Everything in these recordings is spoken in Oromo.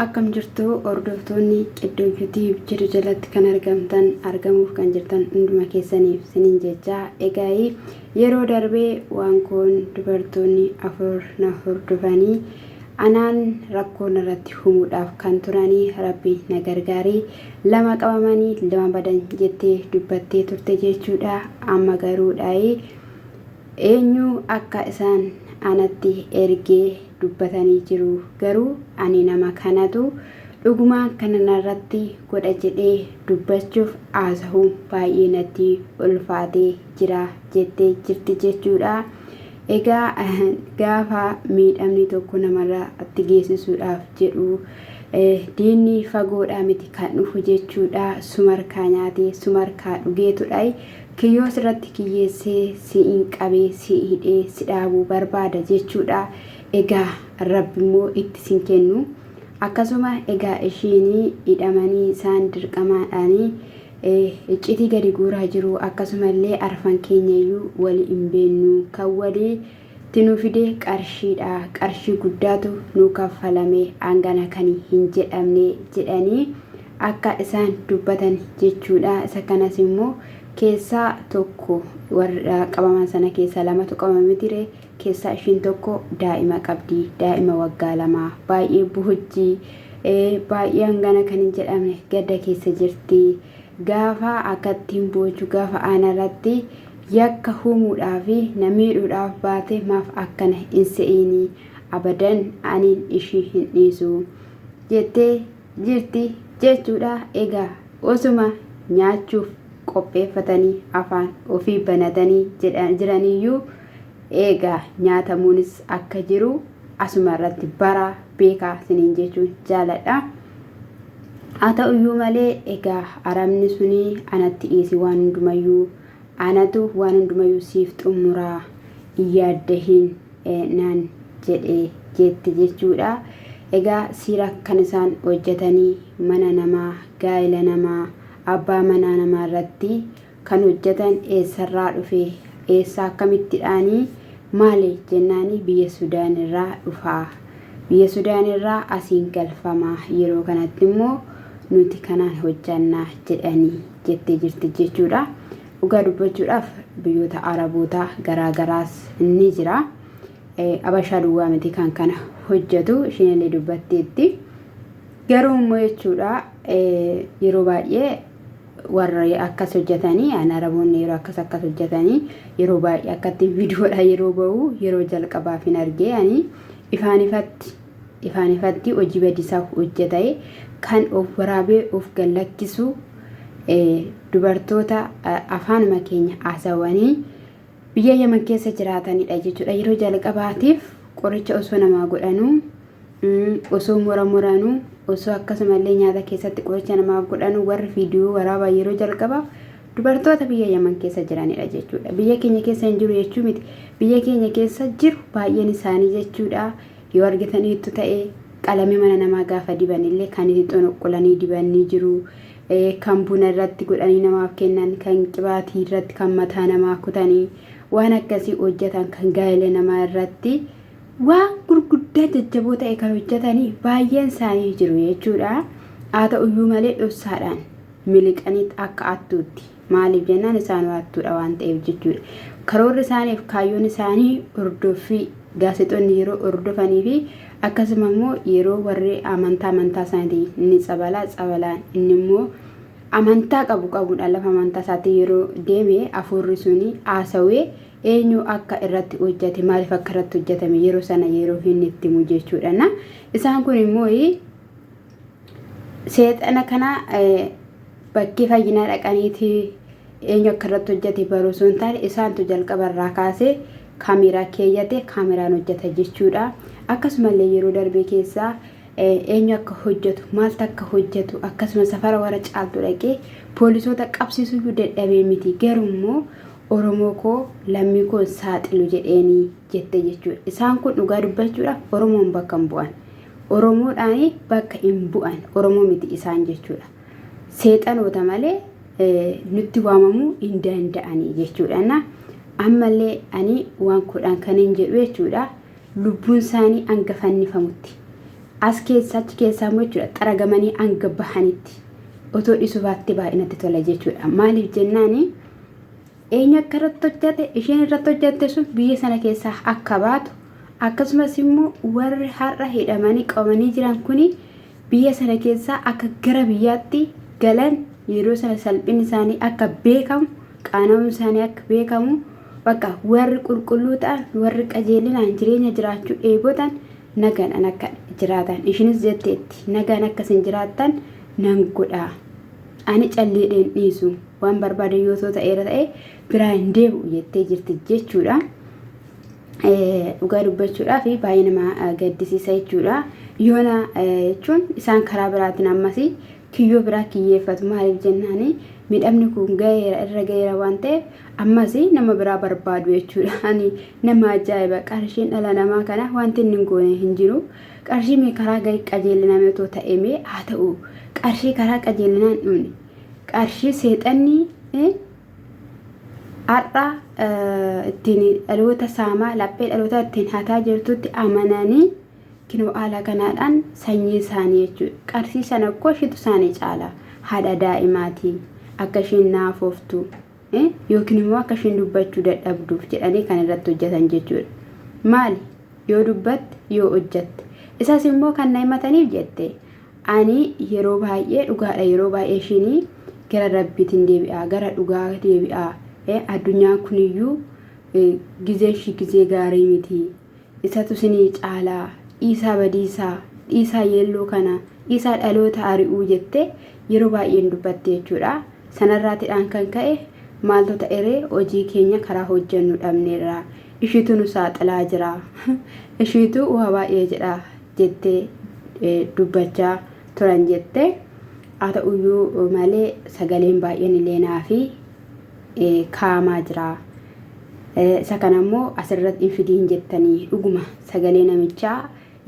akkam jirtu hordoftoonni Qiddoo YouTube jiru jalatti kan argamuuf kan jirtan hunduma keessaniif sinin jecha egaa yeroo darbee waan kun dubartoonni afur na hordofanii anaan rakkoon irratti humuudhaaf kan turanii rabbi na gargaarii lama qabamanii lama badan jettee dubbattee turte jechuudha. Amma garuudhaa eenyu akka isaan anatti ergee dubbatanii jiru garuu ani nama kanatu dhugumaan kanarratti godha jedhee dubbachuuf haasa'uu baay'ee natti ulfaatee jira jettee jirti jechuudha. Egaa gaafa miidhamni tokko namarratti geessisuudhaaf jedhu diinni fagoodhaa miti kan dhufu jechuudha. Sumarkaa nyaatee sumarkaa dhugeetudha. Kiyyoos irratti kiyyeessee si'in qabee si hidhee si dhaabuu barbaada jechuudha. Egaa rabbi immoo itti sin kennu akkasuma egaa ishiin hidhamanii isaan dirqamaadhaanii iccitii gadi guuraa jiru. Akkasumallee arfan keenyayyuu wali hin beennu kan walii tinu fide qarshiidha. Qarshii guddaatu nu kaffalame hangana kan hin jedhamne jedhanii akka isaan dubbatan jechuudha. Isa kanas immoo keessaa tokko warra qabaman sana keessaa lamatu qabame ture. Keessaa ishiin tokko daa'ima qabdi. Daa'ima waggaa 2 baay'ee buhujjii baay'ee hangana kan hin jedhamne gadda keessa jirti. Gaafa akkattiin boochu gaafa aanarratti yakka humuudhaaf na miidhuudhaaf baate maaf akkana hin se'ini abadan ani ishii hin dhiisu jettee jirti jechuudha. Egaa osuma nyaachuuf qopheeffatanii afaan ofii banatanii jiraniyyuu egaa nyaatamuunis akka jiru asuma irratti bara beekaa siniin jechuun jaaladha. Haa ta'uyyuu malee egaa aramni suni anatti dhiisi waan hundumayyuu anatu waan hundumayyuu siif xumuraa yaaddahin naan jedhee jetti jechuudha. Egaa siira kan isaan hojjetanii mana namaa gaa'ela namaa abbaa manaa namaa irratti kan hojjetan eessarraa dhufe eessa akkamittidhaanii maali jennaanii biyya Sudaan irraa dhufaa. Biyya Sudaan irraa asiin galfamaa yeroo kanatti immoo nuti kanaan hojjannaa jedhanii jettee jirti jechuudha. Dhugaa dubbachuudhaaf biyyoota Arabootaa garaagaraas ni jira. Abashaa duwwaa miti kan kana hojjetu isheenillee dubbatteetti. Garuu immoo jechuudha yeroo baay'ee warra akkas hojjetanii Araboonni yeroo akkas hojjetanii yeroo baay'ee akkatti viidiyoodha yeroo ba'u yeroo jalqabaaf hin argee ani ifaan ifatti hojii badiisaa hojjetee kan of waraabee of gallakkisu dubartoota afaanuma keenya haasawanii biyya Yemen keessa jiraatanidha jechuudha. Yeroo jalqabaatiif qoricha osoo namaa godhanuu osoo muranuu osoo akkasumallee nyaata keessatti qoricha namaaf godhanu warri viidiyoo waraabaa yeroo jalqabaaf dubartoota biyya Yemen keessa jiranidha jechuudha. Biyya keenya keessa hin jiru jechuu miti. Biyya keenya keessa jiru baay'een isaanii jechuudha. Yoo argitaniitu ta'e qalamii mana namaa gaafa dibanillee kan itti xonoqqolanii dibanii jiru. Kan buna irratti godhanii namaaf kennan, kan qibaatii irratti kan mataa namaa kutanii waan akkasii hojjetan kan gaa'ela namaa irratti waan gurguddaa jajjaboo ta'e kan hojjetanii baay'een isaanii jiru jechuudha. Haa ta'uyyuu malee dhoksaadhaan miliqanii akka attuutti maaliif jennaan isaan waattuudha waan ta'eef jechuudha. Karoorri isaaniif kaayyoon isaanii hordoffii gaazexoonni yeroo hordofanii fi akkasuma immoo yeroo warri amantaa isaanii inni tsabalaan inni immoo amantaa qabuudhaan lafa amantaa isaatti yeroo deeme afurri suni haasawee eenyu akka irratti hojjete maaliif akka irratti hojjetame yeroo sana yeroo inni itti himu jechuudha. Isaan kun immoo seexana kana bakkee fayyinaa dhaqaniiti eenyu akka irratti hojjete baruu osoo hin taane isaantu jalqabarraa kaasee kaameraa keeyyate kaameraan hojjeta jechuudha. Akkasumallee yeroo darbee keessaa eenyu akka hojjetu maaltu akka hojjetu akkasuma safara warra caaltu dhaqee poolisoota qabsiisuu dadhabee miti garuu immoo Oromoo koo lammii koo saaxilu jedheenii jette jechuudha. Isaan kun dhugaa dubbachuudhaaf Oromoon bakka hin bu'an. Oromoodhaan bakka hin bu'an. Oromoo miti isaan jechuudha. Seexanoota malee nutti waamamuu hin danda'anii jechuudha. Ammallee ani waan kudhaan kan hin jedhu jechuudha. Lubbuun isaanii hangafannifamutti. as achi keessaa immoo jechuudha xaragamanii hanga bahanitti otoo dhisuufaatti baay'inatti tola jechuudha. Maaliif jennaani eenyu akka irratti hojjate isheen irratti hojjatte sun biyya sana keessaa akka baatu akkasumas immoo warri har'a hidhamanii qabamanii jiran kuni biyya sana keessaa akka gara biyyaatti galan yeroo sana salphinni isaanii akka beekamu qaana'uun isaanii akka beekamu bakka warri qulqulluu ta'an warri qajeelinaan jireenya jiraachuu eegotan nagaan akka jiraatan ishinis jetteetti nagaan akkasin jiraatan nan godha ani calleedhaan dhiisu waan barbaade yoo ta'e biraa hin deebi'u jettee jirti jechuudha. Dhugaa dubbachuudhaa fi baay'ee nama gaddisiisa jechuudha. Yoona jechuun isaan karaa biraatiin ammas kiyyoo biraa kiyyeeffatu maaliif jennaani midhamni kun irra gaheera waan ta'eef ammas nama biraa barbaadu jechuudha. Ani nama ajaa'iba qarshiin dhala namaa kana wanti inni goone hin jiru. Qarshii mee karaa qajeeliname otoo ta'ee haa ta'u qarshii karaa qajeelinaan dhumne qarshii seexanni har'a ittiin dhaloota saamaa laphee dhaloota ittiin hataa jirtutti amananii kinoo haala kanaadhaan sanyii isaanii jechuudha. Qarshii sana koshitu isaanii caala haadha daa'imaatii akka isheen naafoftu yookiin immoo akka isheen dubbachuu dadhabduuf jedhanii kan irratti hojjetan jechuudha. Maali yoo dubbatte yoo hojjette isas immoo kan na himataniif jette ani yeroo baay'ee dhugaadha yeroo baay'ee isheenii gara rabbiitiin deebi'aa gara dhugaa deebi'aa addunyaa kuniyyuu gizee gaarii miti isatu isinii caalaa dhiisaa badiisaa dhiisaa yeelloo kana dhiisaa dhaloota ari'uu jette yeroo baay'een dubbatte jechuudha. Sanarraatidhaan kan ka'e maaltu ta'eree hojii keenya karaa hojjennu dhabneerra ishiitu nu saaxilaa jira ishiitu waa baay'ee jedha jettee dubbachaa turan jette. Haa ta'uyyuu malee sagaleen baay'een illee naafi kaamaa jira. Isa kanammoo asirratti infidiin jettanii dhuguma sagalee namichaa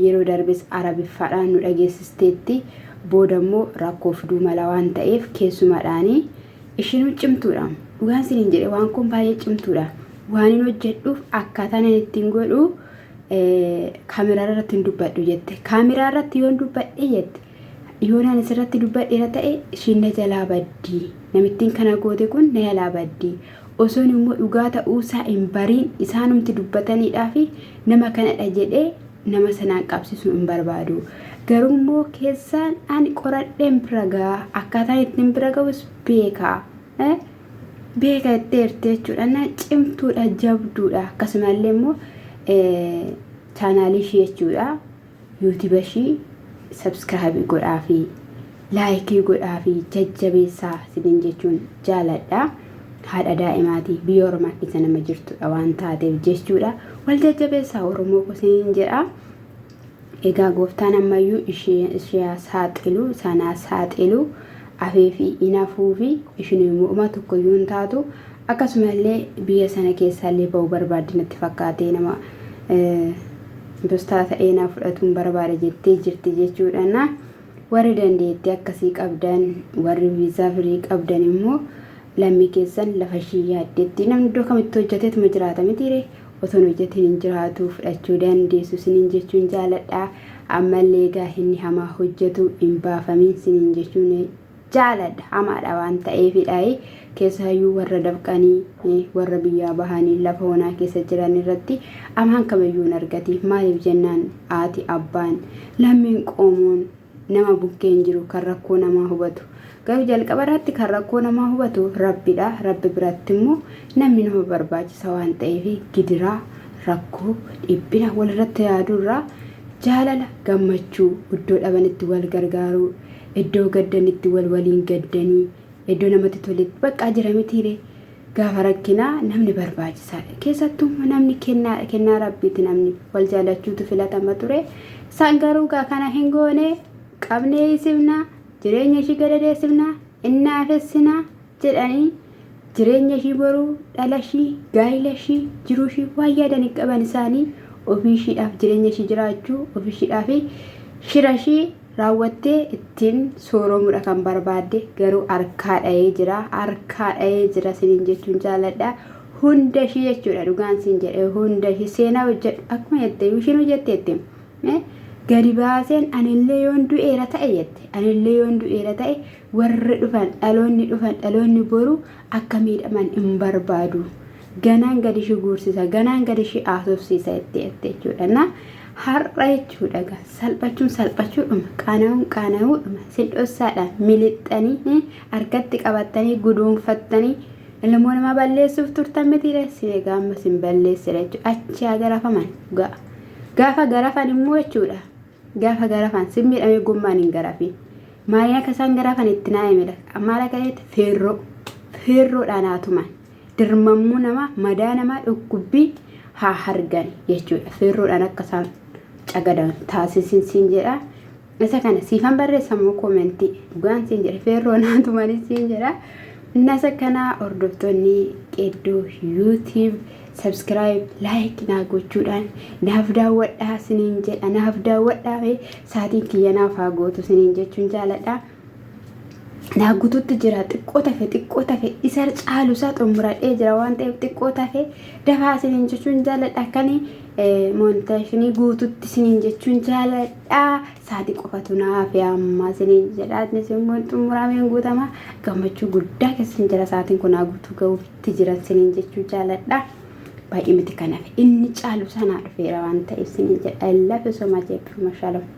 yeroo darbes arabiffaadhaan nu dhageessisteetti boodammoo rakkoo fiduu mala waan ta'eef keessumadhaanii ishiin cimtuudha. Dhugaan siniin jedhe waan kun baay'ee cimtuudha. Waan hin hojjedhuuf akkaataan ittiin godhu kaameraa irratti hin dubbadhu jette. Kaameraa irratti yoon dubbadhe jette yoon ani asirratti dubbadheera ta'e ishiin na jalaa baddi. Namittiin kana goote kun na jalaa baddi. Osoon immoo dhugaa ta'uusaa hin bariin isaanumti dubbataniidhaa fi nama kanadha jedhee nama sanaan qabsiisuu hin barbaadu. Garuu immoo keessaan ani qoradheen bira ga'a akkaataan ittiin bira ga'us beeka itti ertee jechuudha. Na cimtuudha jabduudha. Akkasumallee immoo chaanaalii ishee jechuudha yuutuuba ishee sabskiraabii godhaa fi laayikii godhaa fi jajjabeessaa siniin jechuun jaaladha. Haadha daa'imaatii biyya Oromoo keessa nama jirtudha waan taateef jechuudha. Wal jajjabeessaa Oromoo koseen jedha. Egaa gooftaan ammayyuu ishee saaxilu sanaa saaxilu afee fi inaafuu fi ishiin immoo uma tokko yoo taatu akkasumallee biyya sana keessaallee ba'uu barbaaddi natti fakkaatee nama dostaa ta'ee na fudhatuun barbaada jettee jirti jechuudha. Warri dandeettii akkasii qabdan warri viizaa firii qabdan immoo lammii keessan lafa ishii yaaddeetti namni iddoo kamitti hojjeteetuma jiraata mitiire osoo hojjetiin hin jiraatu fudhachuu dandeessu siniin jechuun jaaladha. Ammallee egaa inni hamaa hojjetu hin baafamin siniin jechuun jaaladha. Hamaadha waan ta'eefidha. Keessaayyuu warra dafqanii warra biyyaa bahanii lafa onaa keessa jiran irratti amaan kamiyyuu hin argati. Maaliif jennaan haati abbaan lammiin qoomoon nama bukkeen jiru kan rakkoo namaa hubatu. Garuu jalqaba irratti kan rakkoo namaa hubatu rabbidha. Rabbi biratti immoo namni nama barbaachisa waan ta'eef gidiraa rakkoo dhiphina walirratti yaadurraa jaalala gammachuu iddoo dhabanitti wal gargaaruu iddoo gaddanitti waliin gaddanii iddoo namatti tolitti bakka jira mitiire gaafa rakkinaa namni barbaachisaadha. Keessattuu namni kennaa rabbiiti namni wal jaalachuutu filatama ture. Isaan garuu kana hin goone qabnee isifnaa jireenya ishii gadadeessifnaa innaafessinaa jedhanii jireenya ishii boruu dhala ishii gaa'ila ishii jiruu ishii waan yaadanii qaban isaanii ofii ishiidhaaf jireenya ishii jiraachuu ofii ishiidhaaf shira ishii raawwattee ittiin sooromuudha kan barbaadde garuu harkaa dha'ee jira siniin jechuun jaaladha. Hunda ishii jechuudha dhugaan siin jedhee hunda ishii seenaa hojjedhu akkuma jettee ishiin hojjetteetti gadi baaseen anillee yoon du'eera ta'e jette anillee yoon du'eera ta'e warri dhaloonni boru akka miidhaman hin barbaadu ganaan gadi shi guursisa ganaan gadi shi aasofsiisa jechuudha na har'a jechuudha salphachuudhuma qaana'uudhuma sildhossaadhaan milixxanii harkatti qabattanii guduunfattanii ilmoo nama balleessuuf turtan mitiire siree gaamma sin balleessira jechuudha achi garafaman gaafa garafan immoo jechuudha gaafa garafan sin miidhamee gommaan hin garafin maaliin akka isaan garafan itti naa'imedha maal akka jetti feerroodhaan haatuman dirmammuu namaa madaa namaa dhukkubbii haa hargan jechuudha feerroodhaan akka isaan cagadan taasisin siin jedha isa kana siifan barreessamoo koomentii dhugaan siin jedha feerroon haatumanis siin jedha nasa kana hordoftoonni Qeeddoo YouTube subscribe like naa gochuudhaan naaf daawwadhaa siniin jedha naaf daawwadhaa saatiin kiyya naaf haa gootu siniin jechuun jaaladha naa guututti jira xiqqoo tafe isa caalu isaa xumuradhee jira waan ta'eef xiqqoo tafe dafaa siniin jechuun jaaladha akkanii montaashinii guututti siniin jechuun jaaladha saatii qofatu naaf amma siniin jedha innis immoo xumurameen guutama gammachuu guddaa keessan jira saatiin kun haa guutuu ga'uutti jiran siniin jechuun jaaladha baay'ee miti kanaaf inni caalu sanaa dhufeera waan ta'eef siniin jedha I love you so much.